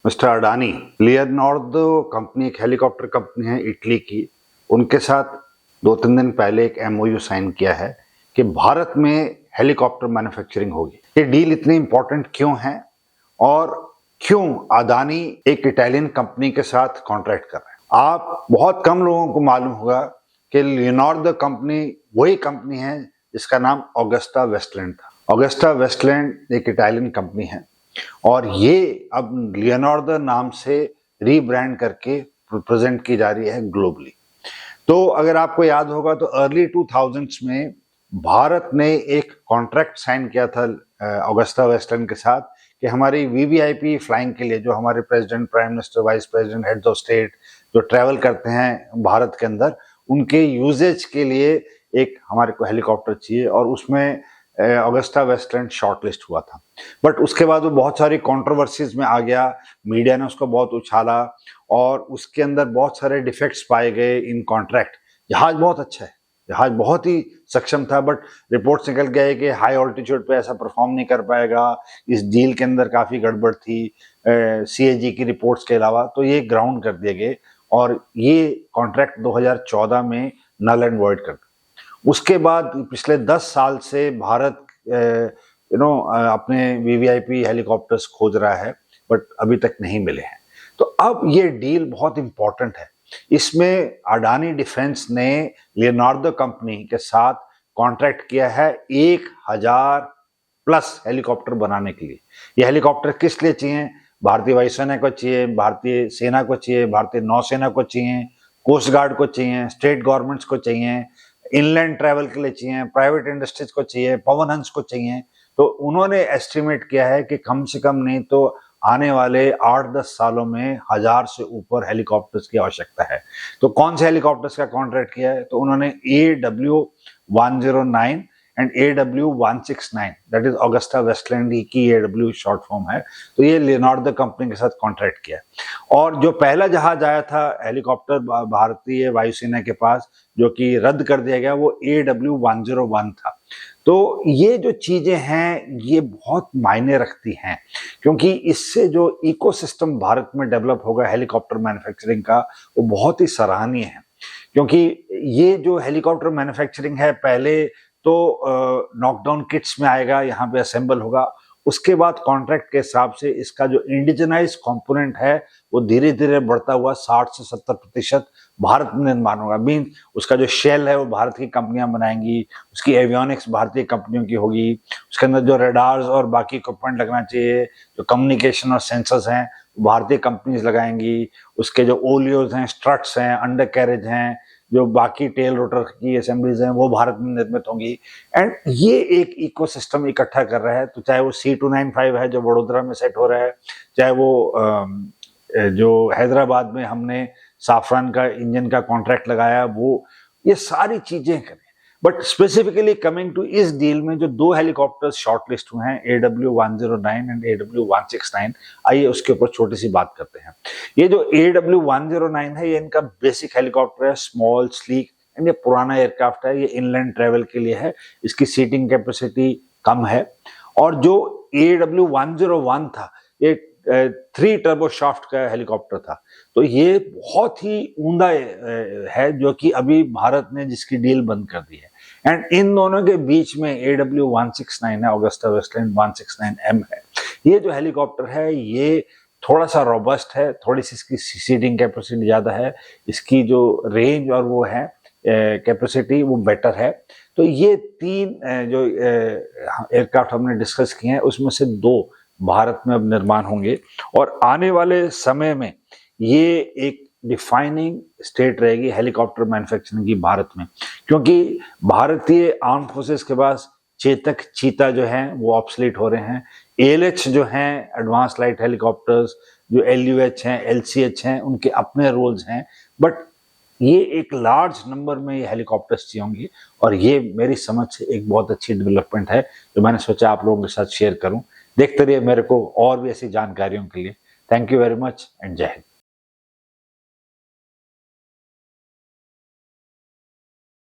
Mister Adani, Leonardo company एक helicopter company है Italy की, उनके साथ 2-3 दिन पहले एक एमओयू साइन किया है कि भारत में हेलीकॉप्टर मैन्युफैक्चरिंग होगी। ये डील इतनी इंपॉर्टेंट क्यों है और क्यों अडानी एक इटालियन कंपनी के साथ कॉन्ट्रैक्ट कर रहे हैं? आप बहुत कम लोगों को मालूम होगा कि लियोनार्डो कंपनी वही कंपनी है जिसका नाम ऑगस्टा वेस्टलैंड था। ऑगस्टा वेस्टलैंड एक इटालियन कंपनी है और ये अब लियोनार्डो नाम से रीब्रांड करके प्रेजेंट की जा रही है ग्लोबली। तो अगर आपको याद होगा तो अर्ली 2000s में भारत ने एक कॉन्ट्रैक्ट साइन किया था ऑगस्टा वेस्टलैंड के साथ कि हमारी वीवीआईपी फ्लाइंग के लिए, जो हमारे president, prime minister, vice president, heads of state जो ट्रैवल करते हैं भारत के अंदर, उनके यूजेज के लिए एक हमारे को हेलीकॉप्टर चाहिए और उसमें ऑगस्टा वेस्टलैंड शॉर्टलिस्ट हुआ था। बट उसके बाद वो बहुत सारी कंट्रोवर्सीज में आ गया, मीडिया ने उसको बहुत उछाला और उसके अंदर बहुत सारे डिफेक्ट्स पाए गए इन कॉन्ट्रैक्ट। जहाज बहुत अच्छा है, जहाज बहुत ही सक्षम था, बट रिपोर्ट्स निकल गए कि हाई ऑल्टीट्यूड पे ऐसा परफॉर्म नहीं कर पाएगा। इस डील के अंदर काफ़ी गड़बड़ थी सीएजी की रिपोर्ट्स के अलावा, तो ये ग्राउंड कर दिए गए और ये कॉन्ट्रैक्ट 2014 में नल एंड वॉइड कर दिया। उसके बाद पिछले 10 साल से भारत अपने वीवीआईपी हेलीकॉप्टर्स खोज रहा है, बट अभी तक नहीं मिले हैं। तो अब ये डील बहुत इंपॉर्टेंट है। इसमें अडानी डिफेंस ने लियोनार्डो कंपनी के साथ कॉन्ट्रैक्ट किया है 1000+ हेलीकॉप्टर बनाने के लिए। ये हेलीकॉप्टर किस लिए चाहिए? भारतीय वायुसेना को चाहिए, भारतीय सेना को चाहिए, भारतीय नौसेना को चाहिए, कोस्ट गार्ड को चाहिए, स्टेट गवर्नमेंट्स को चाहिए, इनलैंड ट्रैवल के लिए चाहिए, प्राइवेट इंडस्ट्रीज को चाहिए, पवन हंस को चाहिए। तो उन्होंने एस्टिमेट किया है कि कम से कम नहीं तो आने वाले 8-10 सालों में 1000 से ऊपर हेलीकॉप्टर्स की आवश्यकता है। तो कौन से हेलीकॉप्टर्स का कॉन्ट्रैक्ट किया है? तो उन्होंने AW109 and AW169, that is AgustaWestland की AW शॉर्ट फॉर्म है। तो ये लियोनार्डो कंपनी के साथ कॉन्ट्रैक्ट किया और जो पहला जहाज आया था हेलीकॉप्टर भारतीय वायुसेना के पास, जो कि रद्द कर दिया गया, वो AW101 था। तो ये जो चीजें हैं ये बहुत मायने रखती हैं, क्योंकि इससे जो इकोसिस्टम भारत में डेवलप होगा हेलीकॉप्टर मैन्युफैक्चरिंग का, वो बहुत ही सराहनीय है। क्योंकि ये जो हेलीकॉप्टर मैन्युफैक्चरिंग है, पहले तो नॉकडाउन किट्स में आएगा, यहाँ पे असेंबल होगा। उसके बाद कॉन्ट्रैक्ट के हिसाब से इसका जो इंडिजनाइज कंपोनेंट है वो धीरे धीरे बढ़ता हुआ 60 से 70% भारत में निर्माण होगा। मीन उसका जो शेल है वो भारत की कंपनियां बनाएंगी, उसकी एवियोनिक्स भारतीय कंपनियों की होगी, उसके अंदर जो रडार्स और बाकी इक्विपमेंट लगना चाहिए, जो कम्युनिकेशन और सेंसर्स हैं, भारतीय कंपनीज लगाएंगी। उसके जो ओलियोज हैं, स्ट्रट्स हैं, अंडर कैरेज हैं, जो बाकी टेल रोटर की असेंबलीज हैं, वो भारत में निर्मित होंगी। एंड ये एक इकोसिस्टम इकट्ठा कर रहा है। तो चाहे वो C295 है जो वडोदरा में सेट हो रहा है, चाहे वो जो हैदराबाद में हमने साफरान का इंजन का कॉन्ट्रैक्ट लगाया, वो ये सारी चीजें करें। बट स्पेसिफिकली कमिंग टू इस डील में जो 2 हेलीकॉप्टर्स शॉर्टलिस्ट हुए हैं, AW109 एंड AW169, आइए उसके ऊपर छोटी सी बात करते हैं। ये जो AW109 है, ये इनका बेसिक हेलीकॉप्टर है, स्मॉल, स्लीक, एंड ये पुराना एयरक्राफ्ट है, ये इनलैंड ट्रेवल के लिए है, इसकी सीटिंग कैपेसिटी कम है। और जो AW101 था, ये 3 टर्बोशाफ्ट का हेलीकॉप्टर था। तो ये बहुत ही उम्दा है, जो कि अभी भारत ने जिसकी डील बंद कर दी है। एंड इन दोनों के बीच में AW169 है, ऑगस्टा वेस्टलैंड 169M है। ये जो हेलीकॉप्टर है ये थोड़ा सा रोबस्ट है, थोड़ी सी इसकी सीटिंग कैपेसिटी ज्यादा है, इसकी जो रेंज और वो है कैपेसिटी वो बेटर है। तो ये 3 जो एयरक्राफ्ट हमने डिस्कस किए हैं, उसमें से 2 भारत में अब निर्माण होंगे और आने वाले समय में ये एक डिफाइनिंग स्टेट रहेगी हेलीकॉप्टर मैन्युफैक्चरिंग की भारत में। क्योंकि भारतीय आर्म फोर्सेस के पास चेतक, चीता जो हैं वो ऑब्सलीट हो रहे हैं। ALH जो हैं, एडवांस लाइट हेलीकॉप्टर्स, जो LUH हैं, LCH हैं, उनके अपने रोल्स हैं। बट ये एक लार्ज नंबर में ये हेलीकॉप्टर्स चाहिए होंगी और ये मेरी समझ से एक बहुत अच्छी डेवलपमेंट है, जो मैंने सोचा आप लोगों के साथ शेयर करूं। देखते रहिए मेरे को और भी ऐसी जानकारियों के लिए। Thank you very much and जय हिंद।